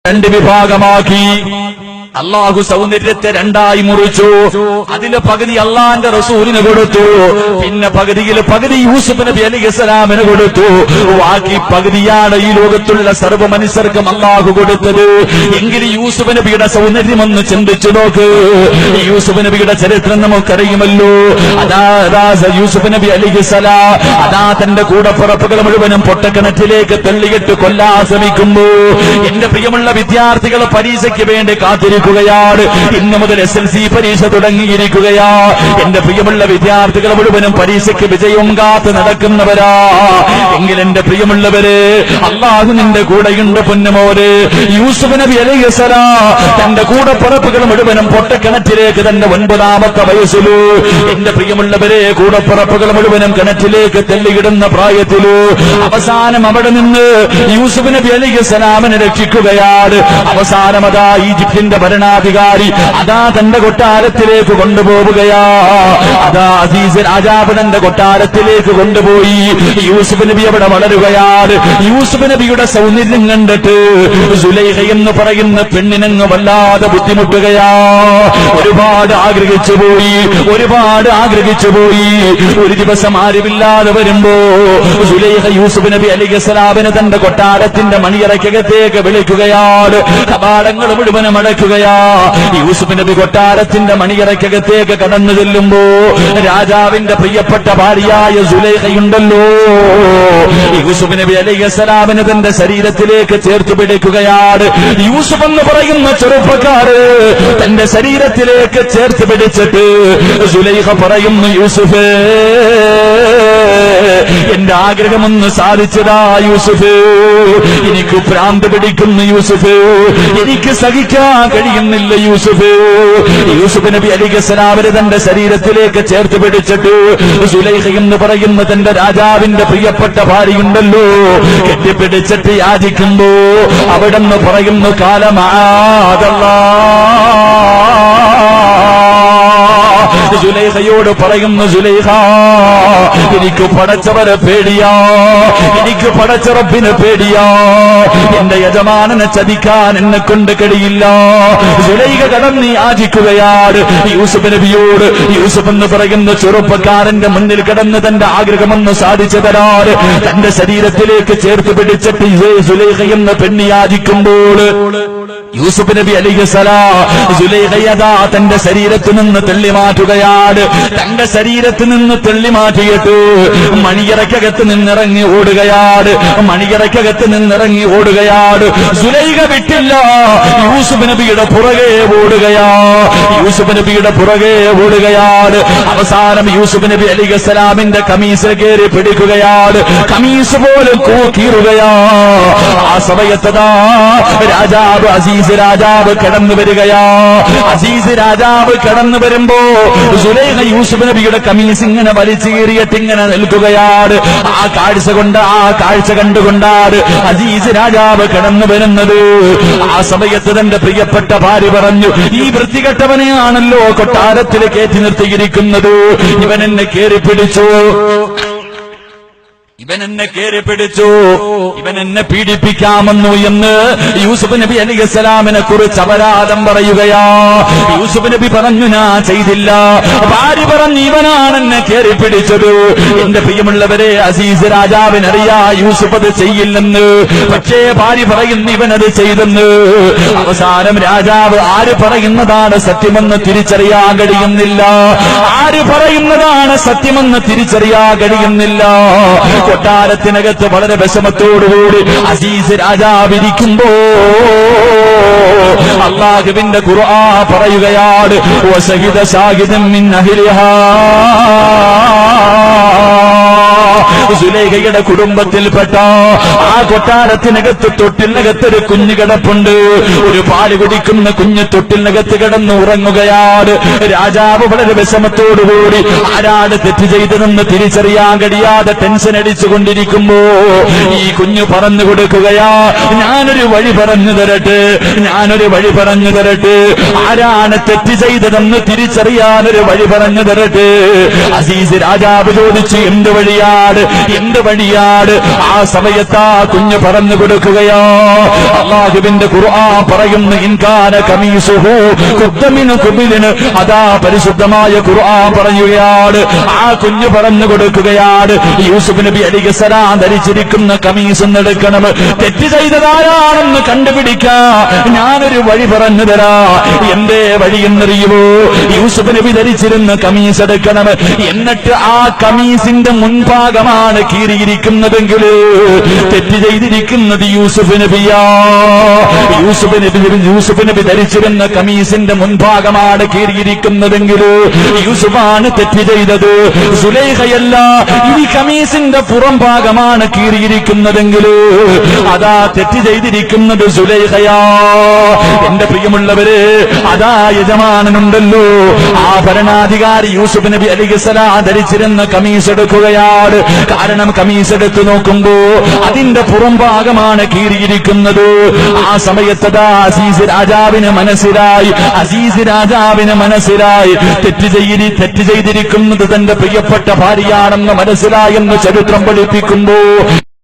രണ്ട് വിഭാഗമാക്കി. അള്ളാഹു സൗന്ദര്യത്തെ രണ്ടായി മുറിച്ചു. അതിലെ പകുതി അള്ളാന്റെ റസൂലിന് കൊടുത്തു, പിന്നെ പകുതി യൂസുഫ് നബി അലൈഹിസ്സലാമിന് കൊടുത്തു. ബാക്കി പകുതിയാണ് ഈ ലോകത്തുള്ള സർവ്വ മനുഷ്യർക്കും അള്ളാഹു കൊടുത്തത്. എങ്കിൽ യൂസുഫ് നബിയുടെ സൗന്ദര്യം ഒന്ന് ചിന്തിച്ചു നോക്ക്. യൂസുഫ് നബിയുടെ ചരിത്രം നമുക്കറിയുമല്ലോ. അതാ യൂസുഫ് നബി അലൈഹിസ്സലാം അതാ തന്റെ കൂടപ്പുറപ്പുകൾ മുഴുവനും പൊട്ടക്കിണറ്റിലേക്ക് തള്ളിയിട്ട് കൊല്ലാൻ ശ്രമിക്കുമ്പോ എന്റെ പ്രിയമുള്ള വിദ്യാർത്ഥികൾ പരീക്ഷയ്ക്ക് വേണ്ടി കാത്തിരിക്കുകയാണ്. ഇന്നു മുതൽ SLC പരീക്ഷ തുടങ്ങിയിരിക്കുകയാ. എന്റെ പ്രിയമുള്ള വിദ്യാർത്ഥികൾ മുഴുവനും പരീക്ഷയ്ക്ക് വിജയം കാത്ത് നടക്കുന്നവരാ. എങ്കിൽ എന്റെ പ്രിയമുള്ളവര്, അള്ളാഹു നിന്റെ കൂടെയുണ്ട് പൊന്നുമോര്. യൂസുഫ് നബി അലൈഹിസ്സലാം തന്റെ കൂടപ്പുറപ്പുകൾ മുഴുവനും പൊട്ടക്കിണറ്റിലേക്ക് തന്റെ 9ാമത്തെ വയസ്സിലു എന്റെ പ്രിയമുള്ളവരെ കൂടപ്പുറപ്പുകൾ മുഴുവനും കിണറ്റിലേക്ക് തള്ളിയിടുന്ന പ്രായത്തിലു അവസാനം അവിടെ നിന്ന് യൂസുഫ് നബി അലൈഹിസ്സലാമിനെ രക്ഷിക്കുകയാണ്. അവസാനം അതാ ഈജിപ്തിന്റെ ഭരണാധികാരി അതാ തന്റെ കൊട്ടാരത്തിലേക്ക് കൊണ്ടുപോവുകയാ. അതാ അസീസ് രാജാവ് തന്റെ കൊട്ടാരത്തിലേക്ക് കൊണ്ടുപോയി. യൂസുഫ് നബി അവിടെ വളരുകയാണ്. യൂസുഫ് നബിയുടെ സൗന്ദര്യം കണ്ടിട്ട് സുലൈഖ എന്ന് പറയുന്ന പെണ്ണിനങ്ങ് വല്ലാതെ ബുദ്ധിമുട്ടുകയാ. ഒരുപാട് ആഗ്രഹിച്ചു പോയി. ഒരു ദിവസം ആരുമില്ലാതെ വരുമ്പോ സുലൈഖ യൂസുഫ് നബി അലൈഹിസ്സലാമിനെ തന്റെ കൊട്ടാരത്തിന്റെ മണിയറയ്ക്കകത്തേക്ക് വിളിക്കുകയാണ്. കവാടങ്ങൾ മുഴുവനും അടയ്ക്കുകയാ. യൂസുഫ് നബി കൊട്ടാരത്തിന്റെ മണിയറയ്ക്കകത്തേക്ക് കടന്നു ചെല്ലുമ്പോ രാജാവിന്റെ പ്രിയപ്പെട്ട ഭാര്യയായ സുലൈഖയുണ്ടല്ലോ, യൂസുഫ് നബി അലൈഹിസ്സലാമിനെ തന്റെ ശരീരത്തിലേക്ക് ചേർത്ത് പിടിക്കുകയാണ്. യൂസുഫ് എന്ന് പറയുന്ന ചെറുപ്പക്കാര് തന്റെ ശരീരത്തിലേക്ക് ചേർത്ത് പിടിച്ചിട്ട് സുലൈഖ പറയുന്നു, യൂസുഫ് എന്റെ ആഗ്രഹമൊന്ന് സാധിച്ചതാ യൂസുഫ്. എനിക്ക് ഭ്രാന്ത് പിടിക്കുന്നു യൂസുഫ്, എനിക്ക് സഹിക്കാൻ കഴിയുന്നില്ല യൂസുഫ്. യൂസുഫ് നബി അലൈഹിസ്സലാമിനെ തന്റെ ശരീരത്തിലേക്ക് ചേർത്ത് പിടിച്ചിട്ട് സുലൈഖ എന്ന് പറയുന്ന തന്റെ രാജാവിന്റെ പ്രിയപ്പെട്ട ഭാര്യയുണ്ടല്ലോ കെട്ടിപ്പിടിച്ചിട്ട് യാചിക്കുമ്പോ അവിടെന്ന് പറയുന്നു, സുലൈഖയോട് പറയുന്നു, സുലൈഖ എനിക്ക് പടച്ചവരെ പേടിയാ, എനിക്ക് പടച്ച റബ്ബിനെ പേടിയാ. എന്റെ യജമാനനെ ചതിക്കാൻ എന്നെ കൊണ്ട് കഴിയില്ല. സുലൈഖ കടന്ന് യാചിക്കുകയാണ് യൂസുഫ് നബിയോട്. യൂസുഫ് എന്ന് പറയുന്ന ചെറുപ്പക്കാരന്റെ മുന്നിൽ കിടന്ന് തന്റെ ആഗ്രഹമൊന്ന് സാധിച്ചു തരാറ് തന്റെ ശരീരത്തിലേക്ക് ചേർത്ത് പിടിച്ചിട്ട് സുലൈഖ എന്ന പെണ്ണ് യാചിക്കുമ്പോൾ യൂസുഫ് നബി അലൈഹിസ്സലാം സുലൈഖയതാ തന്റെ ശരീരത്തിൽ നിന്ന് തള്ളി മാറ്റുകയാണ്. തന്റെ ശരീരത്തിൽ നിന്ന് തള്ളി മാറ്റിയിട്ട് മണിയറയ്ക്കകത്ത് നിന്നിറങ്ങി ഓടുകയാണ്. സുലൈഖ വിട്ടില്ല, യൂസുഫ് നബിയുടെ പുറകെ ഓടുകയാണ്. അവസാനം യൂസുഫ് നബി അലൈഹിസ്സലാമിന്റെ കമീസിൽ കയറി പിടിക്കുകയാണ്. കമീസ് പോലും കീറുകയാ. ആ സമയത്തതാ രാജാവ് അസീസ് രാജാവ് കടന്നു വരികയാ. അസീസ് രാജാവ് കടന്നു വരുമ്പോ സുലൈഖ യൂസുഫ് നബിയുടെ കമീസ് ഇങ്ങനെ വലിച്ചീറിയിട്ട് ഇങ്ങനെ നിൽക്കുകയാണ്. ആ കാഴ്ച കണ്ടുകൊണ്ടാണ് അസീസ് രാജാവ് കടന്നു വരുന്നത്. ആ സമയത്ത് തന്റെ പ്രിയപ്പെട്ട ഭാര്യ പറഞ്ഞു, ഈ വൃത്തികെട്ടവനെയാണല്ലോ കൊട്ടാരത്തിൽ കയറ്റി നിർത്തിയിരിക്കുന്നത്. ഇവൻ എന്നെ പീഡിപ്പിക്കാമെന്നു എന്ന് യൂസുഫ് നബി അലൈഹിസ്സലാമിനെ കുറിച്ച് അപരാധം പറയുകയാ. യൂസുഫ് നബി പറഞ്ഞു, ഞാൻ ചെയ്തില്ല. ഭാര്യ പറഞ്ഞു, ഇവനാണ് എന്നെ കയറി പിടിച്ചത്. എന്റെ പ്രിയമുള്ളവരെ, അസീസ് രാജാവിനറിയാ യൂസുഫ് അത് ചെയ്യില്ലെന്ന്. പക്ഷേ ഭാര്യ പറയുന്നു ഇവനത് ചെയ്തെന്ന്. അവസാനം രാജാവ് ആര് പറയുന്നതാണ് സത്യമെന്ന് തിരിച്ചറിയാൻ കഴിയുന്നില്ല. കൊട്ടാരത്തിനകത്ത് വളരെ വിഷമത്തോടുകൂടി അസീസ് രാജാവിരിക്കുമ്പോ അല്ലാഹുവിന്റെ ഖുർആൻ പറയുകയാണ്, വശഹിദ ശാഹിദൻ മിൻ അഹ്ലിഹാ. സുലൈഖയുടെ കുടുംബത്തിൽപ്പെട്ട ആ കൊട്ടാരത്തിനകത്ത് തൊട്ടിലിനകത്തൊരു കുഞ്ഞു കിടപ്പുണ്ട്. ഒരു പാല് കുടിക്കുന്ന കുഞ്ഞ് തൊട്ടിലിനകത്ത് കിടന്ന് ഉറങ്ങുകയാണ്. രാജാവ് വളരെ വിഷമത്തോടുകൂടി ആരാണ് തെറ്റ് ചെയ്തതെന്ന് തിരിച്ചറിയാൻ കഴിയാതെ ടെൻഷൻ അടിച്ചുകൊണ്ടിരിക്കുമ്പോ ഈ കുഞ്ഞു പറഞ്ഞു കൊടുക്കുകയാ, ഞാനൊരു വഴി പറഞ്ഞു തരട്ടെ, ആരാണ് തെറ്റ് ചെയ്തതെന്ന് തിരിച്ചറിയാനൊരു വഴി പറഞ്ഞു തരട്ടെ. അസീസ് രാജാവ് ചോദിച്ചു, എന്ത് വഴിയാണ്? എന്ത് വഴിയാണ്? ആ സമയത്ത് ആ കുഞ്ഞ് പറഞ്ഞു കൊടുക്കുകയോ, അല്ലാഹുവിന്റെ ഖുർആൻ പറയുന്നു, ഇൻകാന കമീസുഹു ഖുദ്ദ മിൻ ഖുബിലിൻ. അതാ പരിശുദ്ധമായ ഖുർആൻ പറയുകയാണ്, ആ കുഞ്ഞ് പറഞ്ഞു കൊടുക്കുകയാണ്, യൂസുഫ് നബി അലൈഹിസ്സലാം ധരിച്ചിരിക്കുന്ന കമീസ് എടുക്കണം. തെറ്റ് ചെയ്തതാരാണെന്ന് കണ്ടുപിടിക്കാ ഞാനൊരു വഴി പറഞ്ഞു തരാ. എന്റെ വഴി എന്നറിയുമോ? യൂസുഫ് നബി ധരിച്ചിരുന്ന കമീസ് എടുക്കണം. എന്നിട്ട് ആ കമീസിന്റെ മുൻഭാഗമാണ് കീറിയിരിക്കുന്നതെങ്കിൽ തെറ്റ് ചെയ്തിരിക്കുന്നത് യൂസുഫ് നബിയാ. യൂസുഫ് നബി ധരിച്ചിരുന്ന കമീസിന്റെ മുൻഭാഗമാണ് കീറിയിരിക്കുന്നതെങ്കിൽ യൂസുഫാണ് തെറ്റ് ചെയ്തത്, സുലൈഖയല്ല. ഈ കമീസിന്റെ പുറം ഭാഗമാണ് കീറിയിരിക്കുന്നതെങ്കിൽ അതാ തെറ്റ് ചെയ്തിരിക്കുന്നത് സുലൈഖയാ. എന്റെ പ്രിയമുള്ളവര്, അതാ യജമാനനുണ്ടല്ലോ, ആ ഭരണാധികാരി യൂസുഫ് നബി അലൈഹിസ്സലാം ധരിച്ചിരുന്ന കമീസ് എടുക്കുകയാണ്. കാരണം കമീസ് എടുത്തു നോക്കുമ്പോ അതിന്റെ പുറം ഭാഗമാണ് കീറിയിരിക്കുന്നത്. ആ സമയത്തതാ അസീസ് രാജാവിന് മനസ്സിലായി തെറ്റ് ചെയ്തിരിക്കുന്നത് തന്റെ പ്രിയപ്പെട്ട ഭാര്യയാണെന്ന് മനസ്സിലായെന്ന് ചരിത്രം പഠിപ്പിക്കുമ്പോ